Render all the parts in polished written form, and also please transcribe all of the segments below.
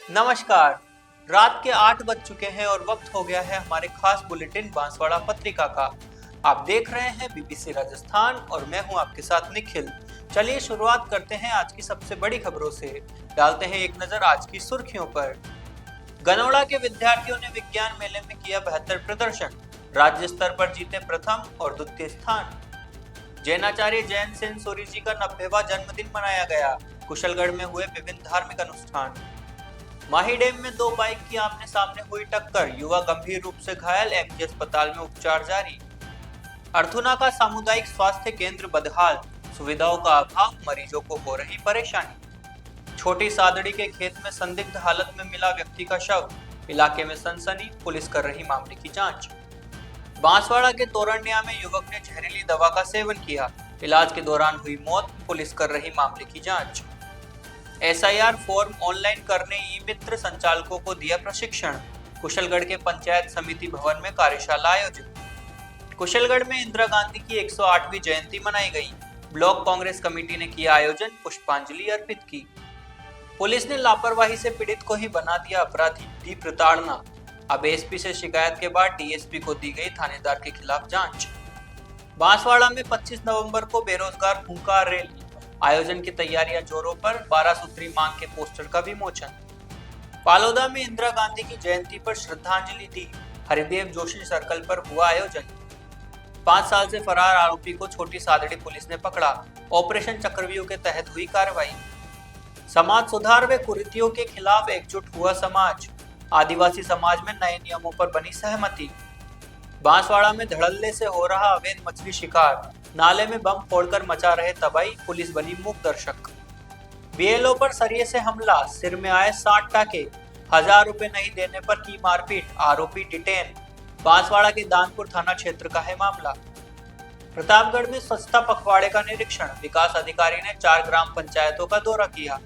नमस्कार। रात के 8 बज चुके हैं और वक्त हो गया है हमारे खास बुलेटिन बांसवाड़ा पत्रिका का। आप देख रहे हैं बीबीसी राजस्थान और मैं हूं आपके साथ निखिल। चलिए शुरुआत करते हैं आज की सबसे बड़ी खबरों से। डालते हैं एक नजर आज की सुर्खियों पर। गनौड़ा के विद्यार्थियों ने विज्ञान मेले में किया बेहतर प्रदर्शन, राज्य स्तर पर जीते प्रथम और द्वितीय स्थान। जैनाचार्य जैन सेन सूरी जी का 90वां जन्मदिन मनाया गया, कुशलगढ़ में हुए विभिन्न धार्मिक अनुष्ठान। माही डैम में दो बाइक की आमने सामने हुई टक्कर, युवा गंभीर रूप से घायल, एमजी अस्पताल में उपचार जारी। अर्थुना का सामुदायिक स्वास्थ्य केंद्र बदहाल, सुविधाओं का अभाव, मरीजों को हो रही परेशानी। छोटी सादड़ी के खेत में संदिग्ध हालत में मिला व्यक्ति का शव, इलाके में सनसनी, पुलिस कर रही मामले की जांच। बांसवाड़ा के तोरण्या में युवक ने जहरीली दवा का सेवन किया, इलाज के दौरान हुई मौत, पुलिस कर रही मामले की जांच। एसआईआर फॉर्म ऑनलाइन करने ई मित्र संचालकों को दिया प्रशिक्षण, कुशलगढ़ के पंचायत समिति भवन में कार्यशाला आयोजित। कुशलगढ़ में इंदिरा गांधी की 108वीं जयंती मनाई गई, ब्लॉक कांग्रेस कमेटी ने किया आयोजन, पुष्पांजलि अर्पित की। पुलिस ने लापरवाही से पीड़ित को ही बना दिया अपराधी, दी प्रताड़ना। अब एसपी से शिकायत के बाद डीएसपी को दी गई थानेदार के खिलाफ जांच। बांसवाड़ा में 25 नवंबर को बेरोजगार हुंकार रैली, आयोजन की तैयारियां जोरों पर, 12 सूत्री मांग के पोस्टर का विमोचन। पालोदा में इंदिरा गांधी की जयंती पर श्रद्धांजलि दी, हरिदेव जोशी सर्कल पर हुआ आयोजन। 5 साल से फरार आरोपी को छोटी सादड़ी पुलिस ने पकड़ा, ऑपरेशन चक्रव्यूह के तहत हुई कार्रवाई। समाज सुधार व कुरीतियों के खिलाफ एकजुट हुआ समाज, आदिवासी समाज में नए नियमों पर बनी सहमति। बांसवाड़ा में धड़ल्ले से हो रहा अवैध मछली शिकार, नाले में बम फोड़कर मचा रहे तबाही, पुलिस बनी मूक दर्शक। बीएलओ पर सरिये से हमला, सिर में आए 60 टाके, 1000 रुपए नहीं देने पर की मारपीट, आरोपी डिटेन। बांसवाड़ा के दानपुर थाना क्षेत्र का है मामला। प्रतापगढ़ में स्वच्छता पखवाड़े का निरीक्षण, विकास अधिकारी ने 4 ग्राम पंचायतों का दौरा किया।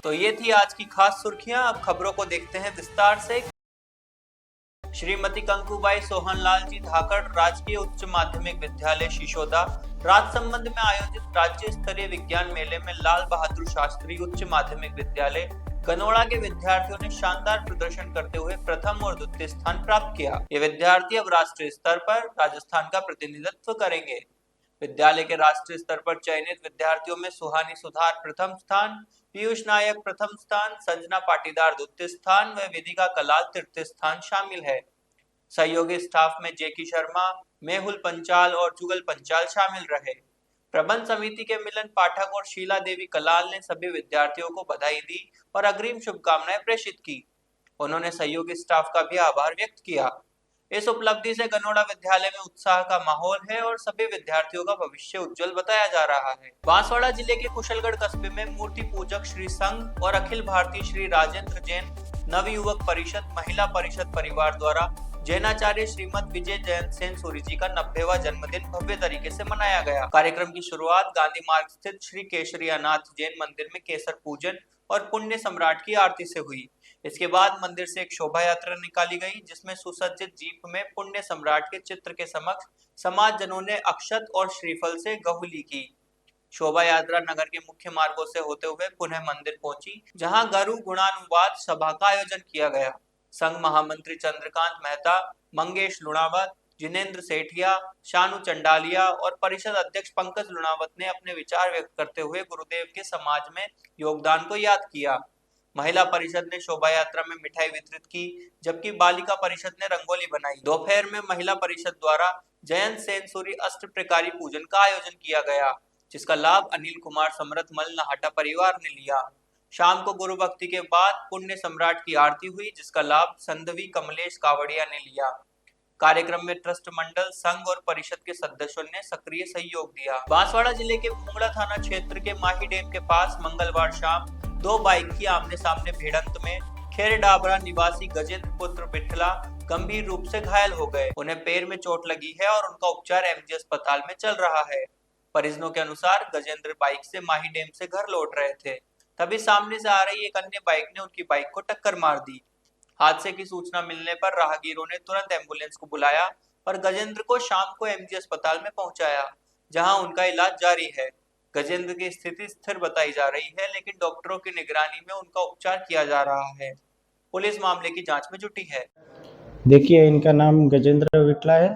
तो ये थी आज की खास सुर्खियां। अब खबरों को देखते हैं विस्तार से। श्रीमती कंकुबाई सोहनलाल जी धाकड़ राजकीय उच्च माध्यमिक विद्यालय शिशोदा राजसमंद में आयोजित राज्य स्तरीय विज्ञान मेले में लाल बहादुर शास्त्री उच्च माध्यमिक विद्यालय गनौड़ा के विद्यार्थियों ने शानदार प्रदर्शन करते हुए प्रथम और द्वितीय स्थान प्राप्त किया। ये विद्यार्थी अब राष्ट्रीय स्तर पर राजस्थान का प्रतिनिधित्व करेंगे। विद्यालय के राष्ट्रीय स्तर पर चयनित विद्यार्थियों में सुहानी सुधार प्रथम स्थान, पीयूष नायक प्रथम स्थान, संजना पाटीदार द्वितीय स्थान व विदिका कलाल तृतीय स्थान शामिल है। सहयोगी स्टाफ में जेकी शर्मा, मेहुल पंचाल और जुगल पंचाल शामिल रहे। प्रबंध समिति के मिलन पाठक और शीला देवी कलाल ने सभी विद्यार्थियों को बधाई दी और अग्रिम शुभकामनाएं प्रेषित की। उन्होंने सहयोगी स्टाफ का भी आभार व्यक्त किया। इस उपलब्धि से गनौड़ा विद्यालय में उत्साह का माहौल है और सभी विद्यार्थियों का भविष्य उज्जवल बताया जा रहा है। बांसवाड़ा जिले के कुशलगढ़ कस्बे में मूर्ति पूजक श्री संघ और अखिल भारतीय श्री राजेंद्र जैन नवयुवक परिषद महिला परिषद परिवार द्वारा जैनाचार्य श्रीमद विजय जैन सेन सूरी जी का 90वां जन्मदिन भव्य तरीके से मनाया गया। कार्यक्रम की शुरुआत गांधी मार्ग स्थित श्री केशरियानाथ जैन मंदिर में केसर पूजन और पुण्य सम्राट की आरती से हुई। इसके बाद मंदिर से एक शोभा यात्रा निकाली गई, जिसमें सुसज्जित जीप में पुण्य सम्राट के चित्र के समक्ष समाज जनों ने अक्षत और श्रीफल से गहुली की। शोभा यात्रा नगर के मुख्य मार्गों से होते हुए पुनः मंदिर पहुंची, जहां गुरु गुणानुवाद सभा का आयोजन किया गया। संघ महामंत्री चंद्रकांत मेहता, मंगेश लुणावत, जिनेन्द्र सेठिया, शानु चंडालिया और परिषद अध्यक्ष पंकज लुणावत ने अपने विचार व्यक्त करते हुए गुरुदेव के समाज में योगदान को याद किया। महिला परिषद ने शोभा यात्रा में मिठाई वितरित की, जबकि बालिका परिषद ने रंगोली बनाई। दोपहर में महिला परिषद द्वारा जयंत सेन सूरी अष्ट प्रकारी पूजन का आयोजन किया गया, जिसका लाभ अनिल कुमार समरथ मल नहाटा परिवार ने लिया। शाम को गुरु भक्ति के बाद पुण्य सम्राट की आरती हुई, जिसका लाभ संधवी कमलेश कावड़िया ने लिया। कार्यक्रम में ट्रस्ट मंडल, संघ और परिषद के सदस्यों ने सक्रिय सहयोग दिया। बांसवाड़ा जिले के भूंगड़ा थाना क्षेत्र के माही डैम के पास मंगलवार शाम 2 बाइक की आमने सामने भिड़ंत में खेर डाबरा निवासी गजेंद्र पुत्र पिठला गंभीर रूप से घायल हो गए। उन्हें पैर में चोट लगी है और उनका उपचार एमजी अस्पताल में चल रहा है। परिजनों के अनुसार गजेंद्र बाइक से माही डैम से घर लौट रहे थे, तभी सामने से आ रही एक अन्य बाइक ने उनकी बाइक को टक्कर मार दी। हादसे की सूचना मिलने पर राहगीरों ने तुरंत एम्बुलेंस को बुलाया और गजेंद्र को शाम को एमजी अस्पताल में पहुंचाया, जहां उनका इलाज जारी है। गजेंद्र की स्थिति स्थिर बताई जा रही है, लेकिन डॉक्टरों की निगरानी में उनका उपचार किया जा रहा है। पुलिस मामले की जांच में जुटी है। देखिए, इनका नाम गजेंद्र विटला है।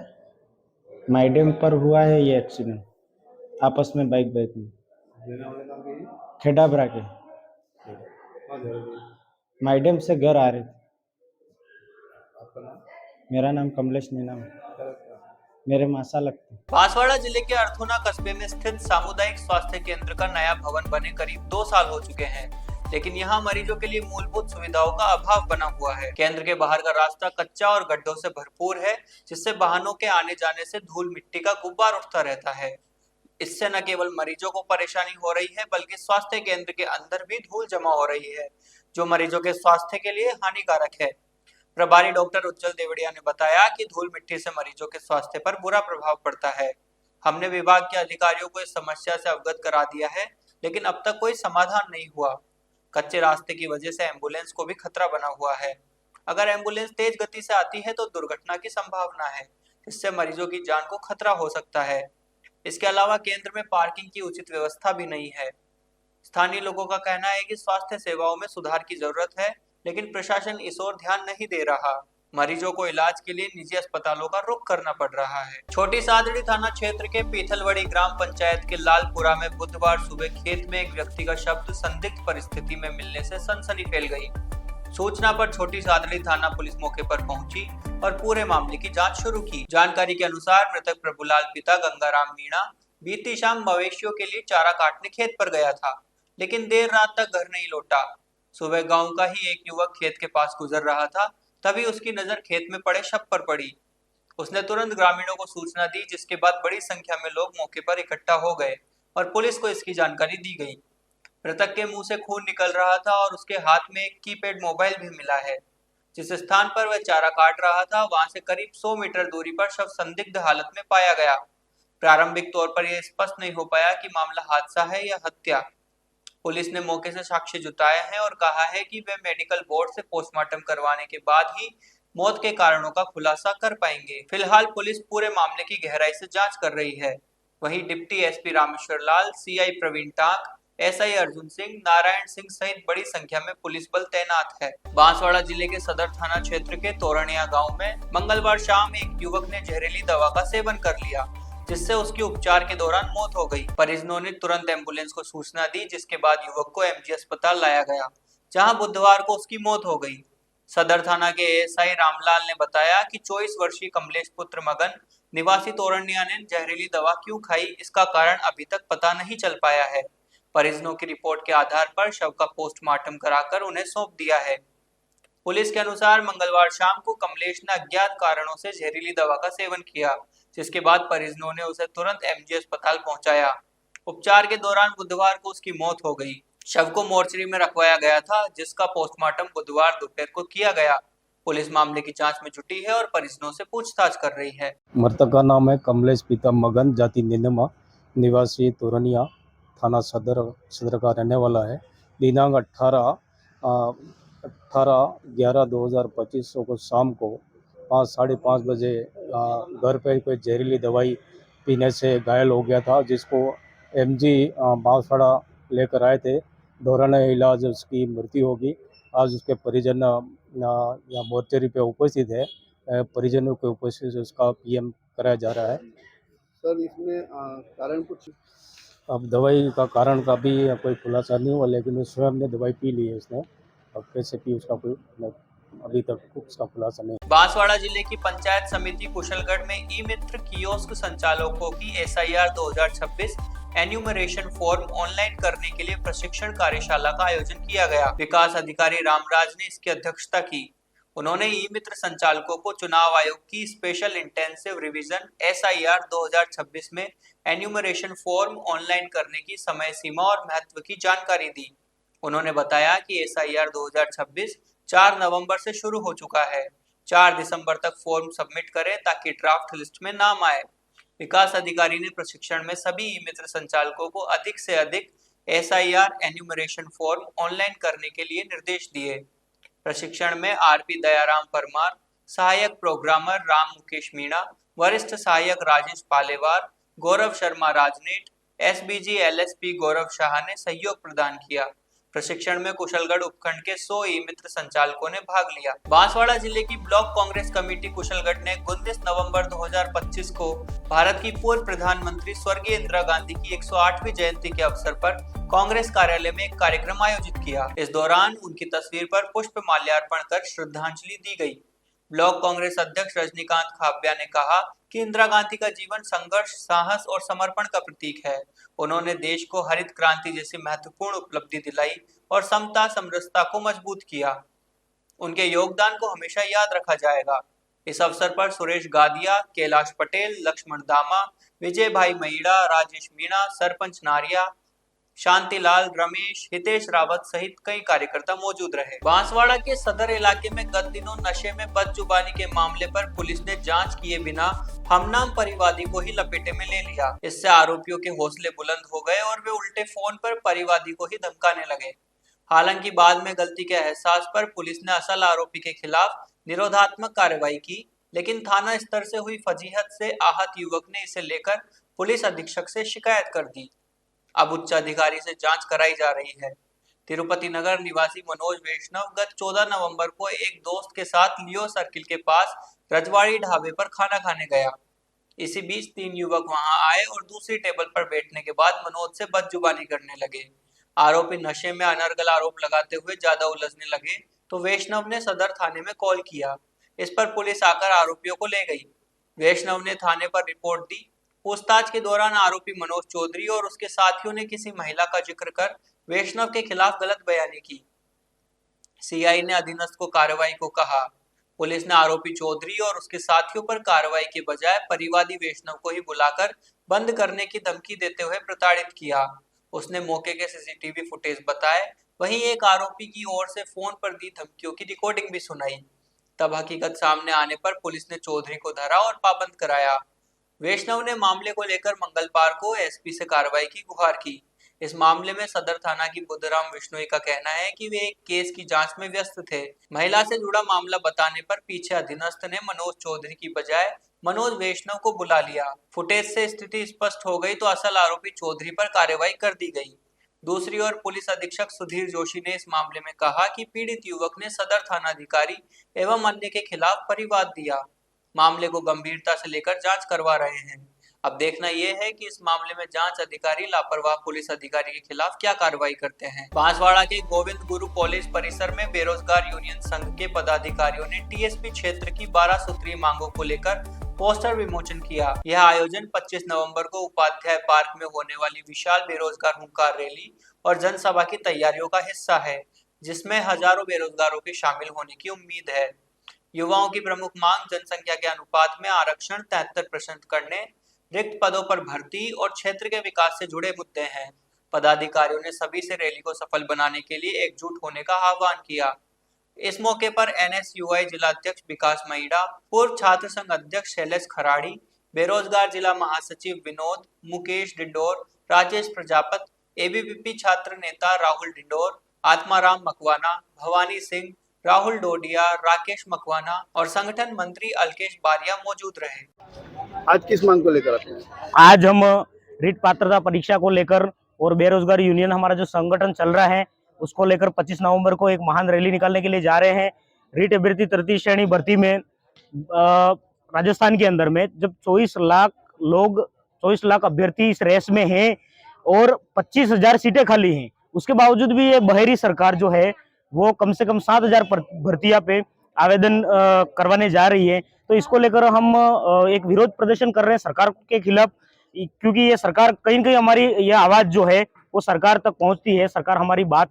माइडेम पर हुआ है ये एक्सीडेंट, आपस में बाइक में खेड़ा भरा के माइडेम से घर आ रहे थे। मेरा नाम कमलेश नीना है, मेरे मासा लगते। बांसवाड़ा जिले के अर्थुना कस्बे में स्थित सामुदायिक स्वास्थ्य केंद्र का नया भवन बने करीब 2 साल हो चुके हैं, लेकिन यहाँ मरीजों के लिए मूलभूत सुविधाओं का अभाव बना हुआ है। केंद्र के बाहर का रास्ता कच्चा और गड्ढों से भरपूर है, जिससे वाहनों के आने जाने से धूल मिट्टी का गुब्बार उठता रहता है। इससे न केवल मरीजों को परेशानी हो रही है, बल्कि स्वास्थ्य केंद्र के अंदर भी धूल जमा हो रही है, जो मरीजों के स्वास्थ्य के लिए हानिकारक है। प्रभारी डॉक्टर उज्जवल देवड़िया ने बताया कि धूल मिट्टी से मरीजों के स्वास्थ्य पर बुरा प्रभाव पड़ता है। हमने विभाग के अधिकारियों को इस समस्या से अवगत करा दिया है, लेकिन अब तक कोई समाधान नहीं हुआ। कच्चे रास्ते की वजह से एम्बुलेंस को भी खतरा बना हुआ है। अगर एम्बुलेंस तेज गति से आती है तो दुर्घटना की संभावना है, जिससे मरीजों की जान को खतरा हो सकता है। इसके अलावा केंद्र में पार्किंग की उचित व्यवस्था भी नहीं है। स्थानीय लोगों का कहना है कि स्वास्थ्य सेवाओं में सुधार की जरूरत है, लेकिन प्रशासन इस ओर ध्यान नहीं दे रहा। मरीजों को इलाज के लिए निजी अस्पतालों का रुख करना पड़ रहा है। छोटी सादड़ी थाना क्षेत्र के पीथलवड़ी ग्राम पंचायत के लालपुरा में बुधवार सुबह खेत में एक व्यक्ति का शव संदिग्ध परिस्थिति में मिलने से सनसनी फैल गई। सूचना पर छोटी सादड़ी थाना पुलिस मौके पर पहुंची और पूरे मामले की जांच शुरू की। जानकारी के अनुसार मृतक प्रभुलाल पिता गंगाराम मीणा बीती शाम मवेशियों के लिए चारा काटने खेत पर गया था, लेकिन देर रात तक घर नहीं लौटा। सुबह गांव का ही एक युवक खेत के पास गुजर रहा था, तभी उसकी नजर खेत में पड़े शव पर पड़ी। उसने तुरंत ग्रामीणों को सूचना दी, जिसके बाद बड़ी संख्या में लोग मौके पर इकट्ठा हो गए और पुलिस को इसकी जानकारी दी गई। मृतक के मुंह से खून निकल रहा था और उसके हाथ में एक कीपैड मोबाइल भी मिला है। जिस स्थान पर वह चारा काट रहा था, वहां से करीब 100 मीटर दूरी पर शव संदिग्ध हालत में पाया गया। प्रारंभिक तौर पर यह स्पष्ट नहीं हो पाया कि मामला हादसा है या हत्या। पुलिस ने मौके से साक्ष्य जुटाए हैं और कहा है कि वे मेडिकल बोर्ड से पोस्टमार्टम करवाने के बाद ही मौत के कारणों का खुलासा कर पाएंगे। फिलहाल पुलिस पूरे मामले की गहराई से जांच कर रही है। वहीं डिप्टी एसपी रामेश्वर लाल, सीआई प्रवीण टाक, एसआई अर्जुन सिंह, नारायण सिंह सहित बड़ी संख्या में पुलिस बल तैनात है। बांसवाड़ा जिले के सदर थाना क्षेत्र के तोरणिया गांव में मंगलवार शाम एक युवक ने जहरीली दवा का सेवन कर लिया, जिससे उसकी उपचार के दौरान मौत हो गई। परिजनों ने तुरंत एम्बुलेंस को सूचना दी, जिसके बाद युवक को एमजी अस्पताल लाया गया, जहां बुधवार को उसकी मौत हो गई। सदर थाना के एएसआई रामलाल ने बताया कि 24 वर्षीय कमलेश पुत्र मगन निवासी तोरणिया ने जहरीली दवा क्यों खाई, इसका कारण अभी तक पता नहीं चल पाया है। परिजनों की रिपोर्ट के आधार पर शव का पोस्टमार्टम कराकर उन्हें सौंप दिया है। पुलिस के अनुसार मंगलवार शाम को कमलेश ने अज्ञात कारणों से जहरीली दवा का सेवन किया, जिसके बाद परिजनों ने उसे तुरंत एमजी अस्पताल पहुंचाया। उपचार के दौरान बुधवार को उसकी मौत हो गई। शव को मोर्चरी में रखवाया गया था, जिसका पोस्टमार्टम बुधवार दोपहर को किया गया। पुलिस मामले की जांच में जुटी है और परिजनों से पूछताछ कर रही है। मृतक का नाम है कमलेश पिता मगन, जाति निनमा, निवासी तोरणिया, थाना सदर का रहने वाला है। दिनांक 18/11/2025 को शाम को 5-5:30 बजे घर पर कोई जहरीली दवाई पीने से घायल हो गया था, जिसको एमजी बांसवाड़ा लेकर आए थे। दौरान इलाज उसकी मृत्यु होगी। आज उसके परिजन यहाँ मोर्चरी पे उपस्थित है। परिजनों के उपस्थित से उसका पीएम कराया जा रहा है। सर, इसमें कारण कुछ? अब दवाई का कारण का भी कोई खुलासा नहीं हुआ, लेकिन स्वयं ने दवाई पी ली है उसने। अब कैसे पी उसका कोई अभी तक उसका खुलासा नहीं। बांसवाड़ा जिले की पंचायत समिति कुशलगढ़ में ई मित्र कियोस्क संचालकों की एसआईआर 2026 एन्यूमरेशन फॉर्म ऑनलाइन करने के लिए प्रशिक्षण कार्यशाला का आयोजन किया गया। विकास अधिकारी रामराज ने इसकी अध्यक्षता की। उन्होंने ई मित्र संचालकों को चुनाव आयोग की स्पेशल इंटेंसिव रिवीजन एसआईआर 2026 में एन्यूमरेशन फॉर्म ऑनलाइन करने की समय सीमा और महत्व की जानकारी दी। उन्होंने बताया कि एसआईआर 2026 4 नवंबर से शुरू हो चुका है। 4 दिसंबर तक फॉर्म सबमिट करें ताकि ड्राफ्ट लिस्ट में नाम आए। विकास अधिकारी ने प्रशिक्षण में सभी ई मित्र संचालकों को अधिक से अधिक एसआईआर एन्यूमरेशन फॉर्म ऑनलाइन करने के लिए निर्देश दिए। प्रशिक्षण में आरपी दयाराम परमार, सहायक प्रोग्रामर राम मुकेश मीणा, वरिष्ठ सहायक राजेश पालेवार, गौरव शर्मा राजनेट, एसबीजी एलएसपी गौरव शाह ने सहयोग प्रदान किया। प्रशिक्षण में कुशलगढ़ उपखंड के 100 ई मित्र संचालकों ने भाग लिया। बांसवाड़ा जिले की ब्लॉक कांग्रेस कमेटी कुशलगढ़ ने 29 नवंबर 2025 को भारत की पूर्व प्रधानमंत्री स्वर्गीय इंदिरा गांधी की 108वीं जयंती के अवसर पर कांग्रेस कार्यालय में एक कार्यक्रम आयोजित किया। इस दौरान उनकी तस्वीर पर पुष्प माल्यार्पण कर श्रद्धांजलि दी गई। ब्लॉक कांग्रेस अध्यक्ष रजनीकांत खाब्या ने कहा कि इंदिरा गांधी का जीवन संघर्ष, साहस और समर्पण का प्रतीक है। उन्होंने देश को हरित क्रांति जैसी महत्वपूर्ण उपलब्धि दिलाई और समता समरसता को मजबूत किया। उनके योगदान को हमेशा याद रखा जाएगा। इस अवसर पर सुरेश गादिया, कैलाश पटेल, लक्ष्मण दामा, विजय भाई मईड़ा, राजेश मीणा, सरपंच नारिया, शांतिलाल, रमेश, हितेश रावत सहित कई कार्यकर्ता मौजूद रहे। बांसवाड़ा के सदर इलाके में गत दिनों नशे में बदजुबानी के मामले पर पुलिस ने जांच किए बिना हमनाम परिवादी को ही लपेटे में ले लिया। इससे आरोपियों के हौसले बुलंद हो गए और वे उल्टे फोन पर परिवादी को ही धमकाने लगे। हालांकि बाद में गलती के एहसास पर पुलिस ने असल आरोपी के खिलाफ निरोधात्मक कार्रवाई की, लेकिन थाना स्तर से हुई फजीहत से आहत युवक ने इसे लेकर पुलिस अधीक्षक से शिकायत कर दी। अब उच्च अधिकारी से जांच कराई जा रही है। तिरुपति नगर निवासी मनोज वैष्णव गत 14 नवंबर को एक दोस्त के साथ लियो सर्किल के पास रजवाड़ी ढाबे पर खाना खाने गया। इसी बीच 3 युवक वहां आए और दूसरी टेबल पर बैठने के बाद मनोज से बदजुबानी करने लगे। आरोपी नशे में अनर्गल आरोप लगाते हुए ज्यादा उलझने लगे तो वैष्णव ने सदर थाने में कॉल किया। इस पर पुलिस आकर आरोपियों को ले गई। वैष्णव ने थाने पर रिपोर्ट दी। पूछताछ के दौरान आरोपी मनोज चौधरी और उसके साथियों ने किसी महिला का जिक्र कर वैष्णव के खिलाफ गलत बयानी की। सीआई ने अधीनस्थ को कार्रवाई को कहा। पुलिस ने आरोपी चौधरी और उसके साथियों पर कार्रवाई के बजाय परिवादी वैष्णव को ही बुलाकर बंद करने की धमकी देते हुए प्रताड़ित किया। उसने मौके के सीसीटीवी फुटेज बताए। वहीं एक आरोपी की ओर से फोन पर दी धमकियों की रिकॉर्डिंग भी सुनाई। तब हकीकत सामने आने पर पुलिस ने चौधरी को धरा और पाबंद कराया। वैष्णव ने मामले को लेकर मंगलवार को एसपी से कार्रवाई की गुहार की। इस मामले में सदर थाना की बुद्धराम विश्नोई का कहना है कि वे एक केस की जांच में व्यस्त थे। महिला से जुड़ा मामला बताने पर पीछे अधीनस्थ ने मनोज चौधरी की बजाय मनोज वैष्णव को बुला लिया। फुटेज से स्थिति स्पष्ट हो गई तो असल आरोपी चौधरी पर कार्रवाई कर दी गई। दूसरी ओर पुलिस अधीक्षक सुधीर जोशी ने इस मामले में कहा कि पीड़ित युवक ने सदर थानाधिकारी एवं अन्य के खिलाफ परिवाद दिया। मामले को गंभीरता से लेकर जांच करवा रहे हैं। अब देखना यह है कि इस मामले में जांच अधिकारी लापरवाह पुलिस अधिकारी के खिलाफ क्या कार्रवाई करते हैं। बांसवाड़ा के गोविंद गुरु कॉलेज परिसर में बेरोजगार यूनियन संघ के पदाधिकारियों ने टीएसपी क्षेत्र की 12 सूत्रीय मांगों को लेकर पोस्टर विमोचन किया। यह आयोजन 25 नवंबर को उपाध्याय पार्क में होने वाली विशाल बेरोजगार हुंकार रैली और जनसभा की तैयारियों का हिस्सा है, जिसमें हजारों बेरोजगारों के शामिल होने की उम्मीद है। युवाओं की प्रमुख मांग जनसंख्या के अनुपात में आरक्षण 73% करने, रिक्त पदों पर भर्ती और क्षेत्र के विकास से जुड़े मुद्दे हैं। पदाधिकारियों ने सभी से रैली को सफल बनाने के लिए एकजुट होने का आह्वान किया। इस मौके पर एनएसयूआई जिला अध्यक्ष विकास मईड़ा, पूर्व छात्र संघ अध्यक्ष शैलेश खराड़ी, बेरोजगार जिला महासचिव विनोद, मुकेश डिंडोर, राजेश प्रजापत, एबीवीपी छात्र नेता राहुल डिंडोर, आत्माराम मकवाना, भवानी सिंह, राहुल डोडिया, राकेश मकवाना और संगठन मंत्री अलकेश बारिया मौजूद रहे। आज किस मांग को लेकर आते हैं? आज हम रिट पात्रता परीक्षा को लेकर और बेरोजगार यूनियन हमारा जो संगठन चल रहा है उसको लेकर 25 नवंबर को एक महान रैली निकालने के लिए जा रहे हैं। रिट अभ्यर्थी तृतीय श्रेणी भर्ती में राजस्थान के अंदर में जब 24 लाख अभ्यर्थी इस रेस में हैं और 25,000 सीटें खाली हैं, उसके बावजूद भी ये बहेरी सरकार जो है वो कम से कम 7,000 भर्तियां पे आवेदन करवाने जा रही है। तो इसको लेकर हम एक विरोध प्रदर्शन कर रहे हैं सरकार के खिलाफ, क्योंकि ये सरकार कहीं न कहीं हमारी यह आवाज जो है वो सरकार तक पहुंचती है, सरकार हमारी बात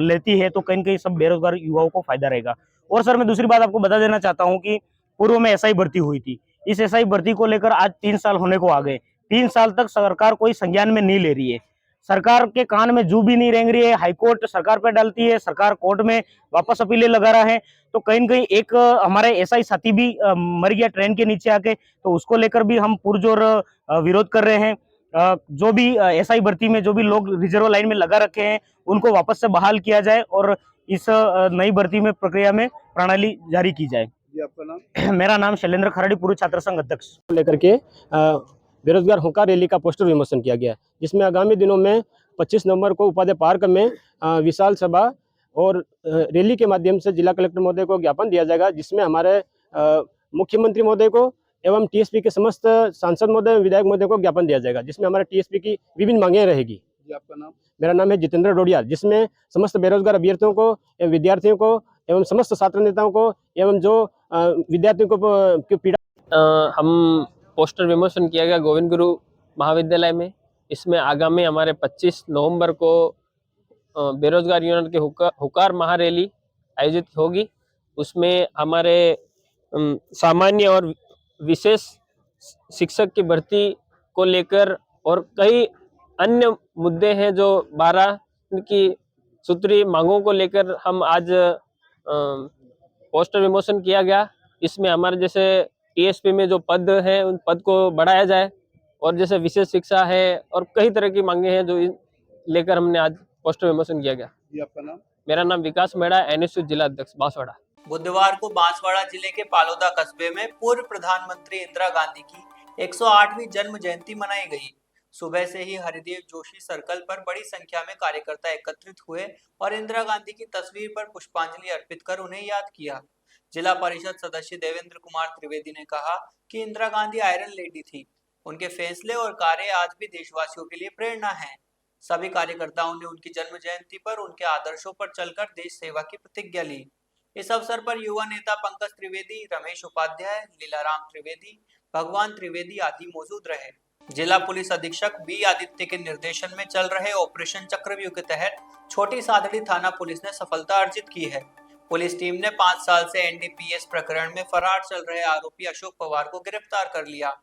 लेती है, तो कहीं न कहीं सब बेरोजगार युवाओं को फायदा रहेगा। और सर मैं दूसरी बात आपको बता देना चाहता हूँ कि पूर्व में एसआई भर्ती हुई थी। इस एसआई भर्ती को लेकर आज 3 साल होने को आ गए। 3 साल तक सरकार कोई संज्ञान में नहीं ले रही है, सरकार के कान में जू भी नहीं रेंग रही है। हाईकोर्ट सरकार पे डालती है, सरकार कोर्ट में वापस अपीलें लगा रहा है। तो कहीं न कहीं एक हमारे एसआई साथी भी मर गया ट्रेन के नीचे आके, तो उसको लेकर भी हम पुरजोर विरोध कर रहे हैं। जो भी एसआई भर्ती में जो भी लोग रिजर्व लाइन में लगा रखे हैं उनको वापस से बहाल किया जाए और इस नई भर्ती में प्रक्रिया में प्रणाली जारी की जाए। जी आपका नाम? मेरा नाम शैलेंद्र खराड़ी, पूर्व छात्र संघ अध्यक्ष। लेकर के बेरोजगार हुंकार रैली का पोस्टर विमोचन किया गया, जिसमें आगामी दिनों में 25 नवंबर को उपाध्याय पार्क में विशाल सभा और रैली के माध्यम से जिला कलेक्टर महोदय को ज्ञापन दिया जाएगा, जिसमें हमारे मुख्यमंत्री महोदय को एवं टीएसपी के समस्त सांसद महोदय विधायक महोदय को ज्ञापन दिया जाएगा, जिसमें हमारे टीएसपी की विभिन्न मांगे रहेगी। जी, आपका नाम? मेरा नाम है जितेंद्र डोडिया, जिसमें समस्त बेरोजगार अभ्यर्थियों को एवं विद्यार्थियों को एवं समस्त छात्र नेताओं को एवं जो विद्यार्थियों को पीड़ा हम पोस्टर विमोचन किया गया गोविंद गुरु महाविद्यालय में। इसमें आगामी हमारे 25 नवंबर को बेरोजगार यूनियन के हुकार महारैली आयोजित होगी। उसमें हमारे सामान्य और विशेष शिक्षक की भर्ती को लेकर और कई अन्य मुद्दे हैं जो 12 की सूत्री मांगों को लेकर हम आज पोस्टर विमोचन किया गया। इसमें हमारे जैसे टीएसपी में जो पद है उन पद को बढ़ाया जाए और जैसे विशेष शिक्षा है और कई तरह की मांगे हैं जो लेकर हमने आज पोस्टर विमोचन किया गया। जी, आपका नाम? मेरा नाम विकास मेड़ा, एनएसयू जिला अध्यक्ष बांसवाड़ा। बुधवार को बांसवाड़ा जिले के पालोदा कस्बे में पूर्व प्रधानमंत्री इंदिरा गांधी की 108वीं जन्म जयंती मनाई गई। सुबह से ही हरिदेव जोशी सर्कल पर बड़ी संख्या में कार्यकर्ता एकत्रित हुए और इंदिरा गांधी की तस्वीर पर पुष्पांजलि अर्पित कर उन्हें याद किया। जिला परिषद सदस्य देवेंद्र कुमार त्रिवेदी ने कहा कि इंदिरा गांधी आयरन लेडी थी। उनके फैसले और कार्य आज भी देशवासियों के लिए प्रेरणा हैं। सभी कार्यकर्ताओं ने उनकी जन्म जयंती पर उनके आदर्शों पर चलकर देश सेवा की प्रतिज्ञा ली। इस अवसर पर युवा नेता पंकज त्रिवेदी, रमेश उपाध्याय, लीलाराम त्रिवेदी, भगवान त्रिवेदी आदि मौजूद रहे। जिला पुलिस अधीक्षक बी आदित्य के निर्देशन में चल रहे ऑपरेशन चक्रव्यूह के तहत छोटी सादड़ी थाना पुलिस ने सफलता अर्जित की है। पुलिस टीम ने 5 साल से एनडीपीएस प्रकरण में फरार चल रहे आरोपी अशोक पवार को गिरफ्तार कर लिया।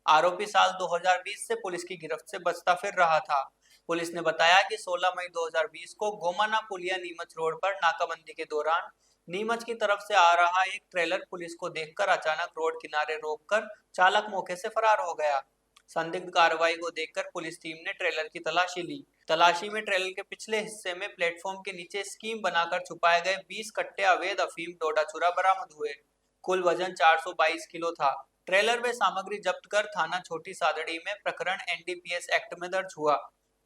आरोपी साल 2020 से पुलिस की गिरफ्त से बचता फिर रहा था। पुलिस ने बताया कि 16 मई 2020 को गोमाना पुलिया नीमच रोड पर नाकाबंदी के दौरान नीमच की तरफ से आ रहा एक ट्रेलर पुलिस को देखकर अचानक रोड किनारे रोककर चालक मौके से फरार हो गया। संदिग्ध कार्रवाई को देखकर पुलिस टीम ने ट्रेलर की तलाशी ली। तलाशी में ट्रेलर के पिछले हिस्से में प्लेटफॉर्म के नीचे स्कीम बनाकर छुपाए गए 20 कट्टे अवैध अफीम डोडा चूरा बरामद हुए। कुल वजन 422 किलो था। ट्रेलर में सामग्री जब्त कर थाना छोटी सादड़ी में प्रकरण एनडीपीएस एक्ट में दर्ज हुआ।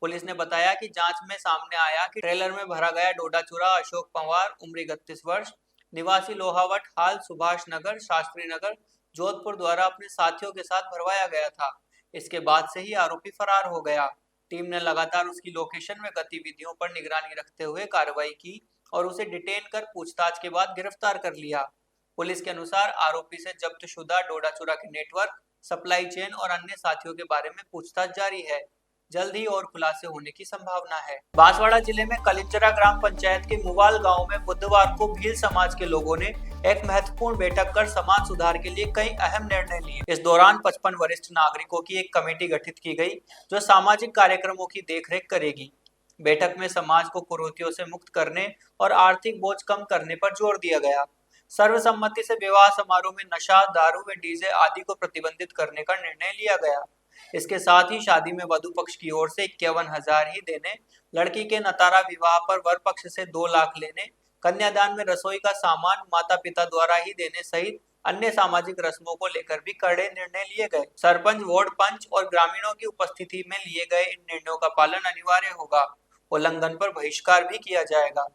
पुलिस ने बताया कि जांच में सामने आया कि ट्रेलर में भरा गया डोडा चूरा अशोक पवार, उम्र 31 वर्ष, निवासी लोहावट हाल सुभाष नगर, शास्त्री नगर, जोधपुर द्वारा अपने साथियों के साथ भरवाया गया था। इसके बाद से ही आरोपी फरार हो गया। टीम ने लगातार उसकी लोकेशन में गतिविधियों पर निगरानी रखते हुए कार्रवाई की और उसे डिटेन कर पूछताछ के बाद गिरफ्तार कर लिया। पुलिस के अनुसार आरोपी से जब्त शुदा डोडा चूरा के नेटवर्क, सप्लाई चेन और अन्य साथियों के बारे में पूछताछ जारी है। जल्द ही और खुलासे होने की संभावना है। बांसवाड़ा जिले में कलिंचरा ग्राम पंचायत के मुवाल गांव में बुधवार को भील समाज के लोगों ने एक महत्वपूर्ण बैठक कर समाज सुधार के लिए कई अहम निर्णय लिए। इस दौरान 55 वरिष्ठ नागरिकों की एक कमेटी गठित की गई जो सामाजिक कार्यक्रमों की देखरेख करेगी। बैठक में समाज को कुरीतियों से मुक्त करने और आर्थिक बोझ कम करने पर जोर दिया गया। सर्वसम्मति से विवाह समारोह में नशा, दारू व डीजे आदि को प्रतिबंधित करने का निर्णय लिया गया। इसके साथ ही शादी में वधु पक्ष की ओर से 51,000 ही देने, लड़की के नतारा विवाह पर वर पक्ष से 2 लाख लेने, कन्यादान में रसोई का सामान माता पिता द्वारा ही देने सहित अन्य सामाजिक रस्मों को लेकर भी कड़े निर्णय लिए गए। सरपंच, वार्ड पंच और ग्रामीणों की उपस्थिति में लिए गए इन निर्णयों का पालन अनिवार्य होगा। उल्लंघन पर बहिष्कार भी किया जाएगा।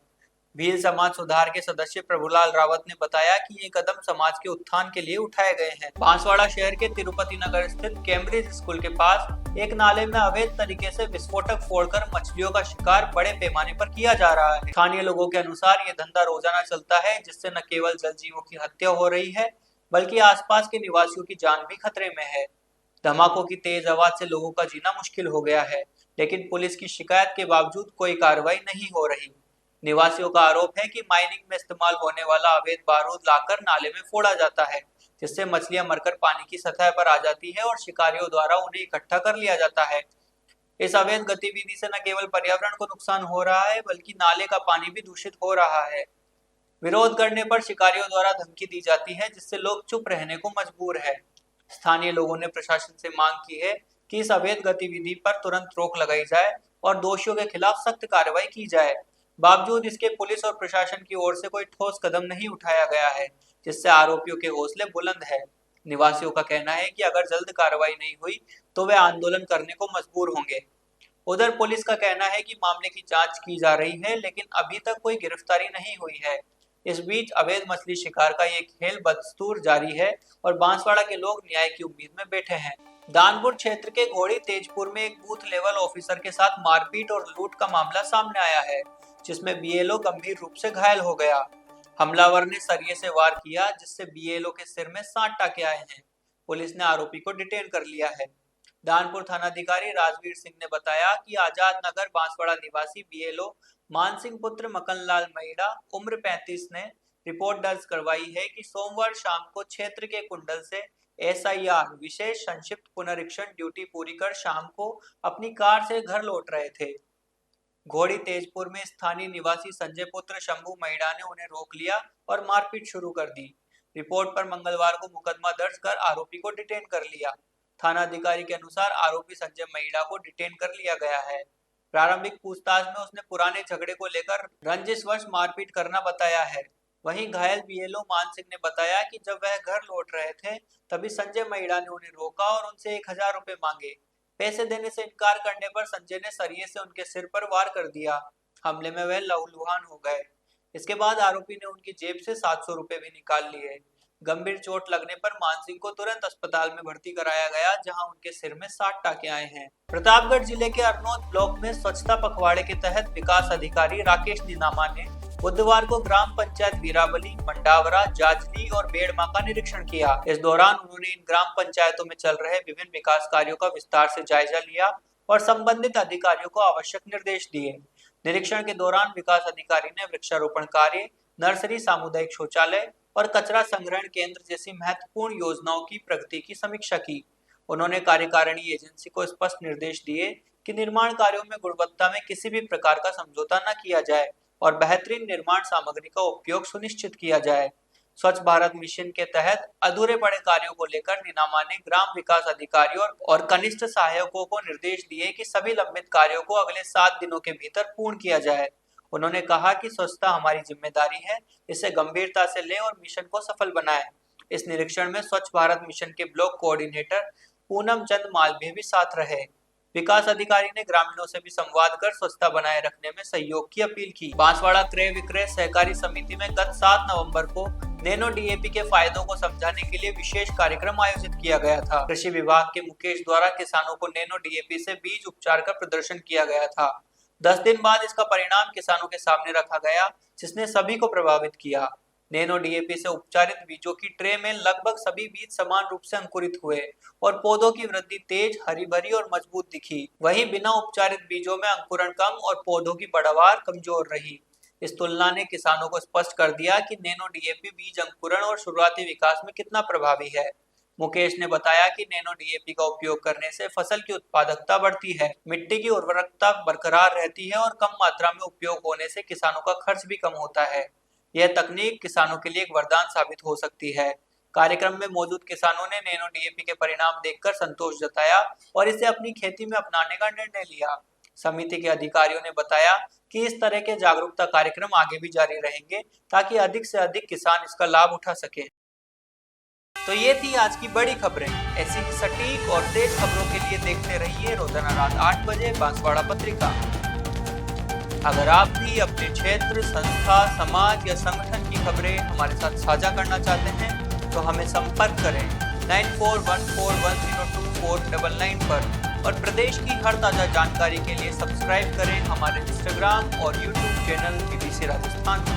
भील समाज सुधार के सदस्य प्रभुलाल रावत ने बताया कि ये कदम समाज के उत्थान के लिए उठाए गए हैं। बांसवाड़ा शहर के तिरुपति नगर स्थित कैम्ब्रिज स्कूल के पास एक नाले में अवैध तरीके से विस्फोटक फोड़कर मछलियों का शिकार बड़े पैमाने पर किया जा रहा है। स्थानीय लोगों के अनुसार ये धंधा रोजाना चलता है, जिससे न केवल जल जीवों की हत्या हो रही है बल्कि आसपास के निवासियों की जान भी खतरे में है। धमाकों की तेज आवाज से लोगों का जीना मुश्किल हो गया है, लेकिन पुलिस की शिकायत के बावजूद कोई कार्रवाई नहीं हो रही। निवासियों का आरोप है कि माइनिंग में इस्तेमाल होने वाला अवैध बारूद लाकर नाले में फोड़ा जाता है, जिससे मछलियां मरकर पानी की सतह पर आ जाती है और शिकारियों द्वारा उन्हें इकट्ठा कर लिया जाता है। इस अवैध गतिविधि से न केवल पर्यावरण को नुकसान हो रहा है बल्कि नाले का पानी भी दूषित हो रहा है। विरोध करने पर शिकारियों द्वारा धमकी दी जाती है, जिससे लोग चुप रहने को मजबूर है। स्थानीय लोगों ने प्रशासन से मांग की है कि इस अवैध गतिविधि पर तुरंत रोक लगाई जाए और दोषियों के खिलाफ सख्त कार्रवाई की जाए। बावजूद इसके पुलिस और प्रशासन की ओर से कोई ठोस कदम नहीं उठाया गया है, जिससे आरोपियों के हौसले बुलंद है। निवासियों का कहना है कि अगर जल्द कार्रवाई नहीं हुई तो वे आंदोलन करने को मजबूर होंगे। उधर पुलिस का कहना है कि मामले की जांच की जा रही है, लेकिन अभी तक कोई गिरफ्तारी नहीं हुई है। इस बीच अवैध मछली शिकार का ये खेल बदस्तूर जारी है और बांसवाड़ा के लोग न्याय की उम्मीद में बैठे हैं। दानपुर क्षेत्र के घोड़ी तेजपुर में एक बूथ लेवल ऑफिसर के साथ मारपीट और लूट का मामला सामने आया है, जिसमें बीएलओ गंभीर रूप से घायल हो गया। हमलावर ने सरिये से वार किया, जिससे बीएलओ के सिर में 60 टाके आए हैं। पुलिस ने आरोपी को डिटेन कर लिया है। दानपुर थानाधिकारी राजवीर सिंह ने बताया कि आजाद नगर बांसवाड़ा निवासी बीएलओ मानसिंह पुत्र मकनलाल महिड़ा उम्र 35 ने रिपोर्ट दर्ज करवाई है कि सोमवार शाम को क्षेत्र के कुंडल से एसआईआर विशेष संक्षिप्त पुनरीक्षण ड्यूटी पूरी कर शाम को अपनी कार से घर लौट रहे थे। घोड़ी तेजपुर में स्थानीय निवासी संजय पुत्र शंभू महिड़ा ने उन्हें रोक लिया और मारपीट शुरू कर दी। रिपोर्ट पर मंगलवार को मुकदमा दर्ज कर आरोपी को डिटेन कर लिया। थाना अधिकारी के अनुसार आरोपी संजय महिड़ा को डिटेन कर लिया गया है। प्रारंभिक पूछताछ में उसने पुराने झगड़े को लेकर रंजिशवश मारपीट करना बताया है। वहीं घायल बीएलओ मान सिंह ने बताया कि जब वह घर लौट रहे थे तभी संजय महिड़ा ने उन्हें रोका और उनसे 1000 रुपए मांगे। पैसे देने से इनकार करने पर संजय ने सरिये से उनके सिर पर वार कर दिया। हमले में वह लहूलुहान हो गए। इसके बाद आरोपी ने उनकी जेब से 700 रुपए भी निकाल लिए। गंभीर चोट लगने पर मानसिंह को तुरंत अस्पताल में भर्ती कराया गया, जहां उनके सिर में 60 टाके आए हैं। प्रतापगढ़ जिले के अरनौद ब्लॉक में स्वच्छता पखवाड़े के तहत विकास अधिकारी राकेश नीनामा ने बुधवार को ग्राम पंचायत वीरावली, मंडावरा, जाजली और बेड़मा का निरीक्षण किया। इस दौरान उन्होंने इन ग्राम पंचायतों में चल रहे विभिन्न विकास कार्यों का विस्तार से जायजा लिया और संबंधित अधिकारियों को आवश्यक निर्देश दिए। निरीक्षण के दौरान विकास अधिकारी ने वृक्षारोपण कार्य, नर्सरी, सामुदायिक शौचालय और कचरा संग्रहण केंद्र जैसी महत्वपूर्ण योजनाओं की प्रगति की समीक्षा की। उन्होंने कार्यकारिणी एजेंसी को स्पष्ट निर्देश दिए कि निर्माण कार्यों में गुणवत्ता में किसी भी प्रकार का समझौता न किया जाए और बेहतरीन निर्माण सामग्री का उपयोग सुनिश्चित किया जाए। स्वच्छ भारत मिशन के तहत अधूरे पड़े कार्यों को लेकर नीनामा ने ग्राम विकास अधिकारियों और कनिष्ठ सहायकों को निर्देश दिए कि सभी लंबित कार्यों को अगले 7 दिनों के भीतर पूर्ण किया जाए। उन्होंने कहा कि स्वच्छता हमारी जिम्मेदारी है, इसे गंभीरता से लें और मिशन को सफल बनाएं। इस निरीक्षण में स्वच्छ भारत मिशन के ब्लॉक कोऑर्डिनेटर पूनम चंद मालवीय भी साथ रहे। विकास अधिकारी ने ग्रामीणों से भी संवाद कर स्वच्छता बनाए रखने में सहयोग की अपील की। बांसवाड़ा क्रय विक्रय सहकारी समिति में गत 7 नवंबर को नैनो डीएपी के फायदों को समझाने के लिए विशेष कार्यक्रम आयोजित किया गया था। कृषि विभाग के मुकेश द्वारा किसानों को नैनो डीएपी से बीज उपचार का प्रदर्शन किया गया था। 10 दिन बाद इसका परिणाम किसानों के सामने रखा गया, जिसने सभी को प्रभावित किया। नैनो डीएपी से उपचारित बीजों की ट्रे में लगभग सभी बीज समान रूप से अंकुरित हुए और पौधों की वृद्धि तेज, हरी भरी और मजबूत दिखी। वहीं बिना उपचारित बीजों में अंकुरण कम और पौधों की पैदावार कमजोर रही। इस तुलना ने किसानों को स्पष्ट कर दिया कि नैनो डीएपी बीज अंकुरण और शुरुआती विकास में कितना प्रभावी है। मुकेश ने बताया कि नैनो डीएपी का उपयोग करने से फसल की उत्पादकता बढ़ती है, मिट्टी की उर्वरकता बरकरार रहती है और कम मात्रा में उपयोग होने से किसानों का खर्च भी कम होता है। यह तकनीक किसानों के लिए एक वरदान साबित हो सकती है। कार्यक्रम में मौजूद किसानों ने नैनो डीएपी के परिणाम देखकर संतोष जताया और इसे अपनी खेती में अपनाने का निर्णय लिया। समिति के अधिकारियों ने बताया कि इस तरह के जागरूकता कार्यक्रम आगे भी जारी रहेंगे ताकि अधिक से अधिक किसान इसका लाभ उठा सके। तो ये थी आज की बड़ी खबरें। ऐसी ही सटीक और तेज खबरों के लिए देखते रहिए रोजाना रात 8 बजे बांसवाड़ा पत्रिका। अगर आप भी अपने क्षेत्र, संस्था, समाज या संगठन की खबरें हमारे साथ साझा करना चाहते हैं तो हमें संपर्क करें 9414102499 पर और प्रदेश की हर ताजा जानकारी के लिए सब्सक्राइब करें हमारे इंस्टाग्राम और यूट्यूब चैनल बीबीसी राजस्थान को।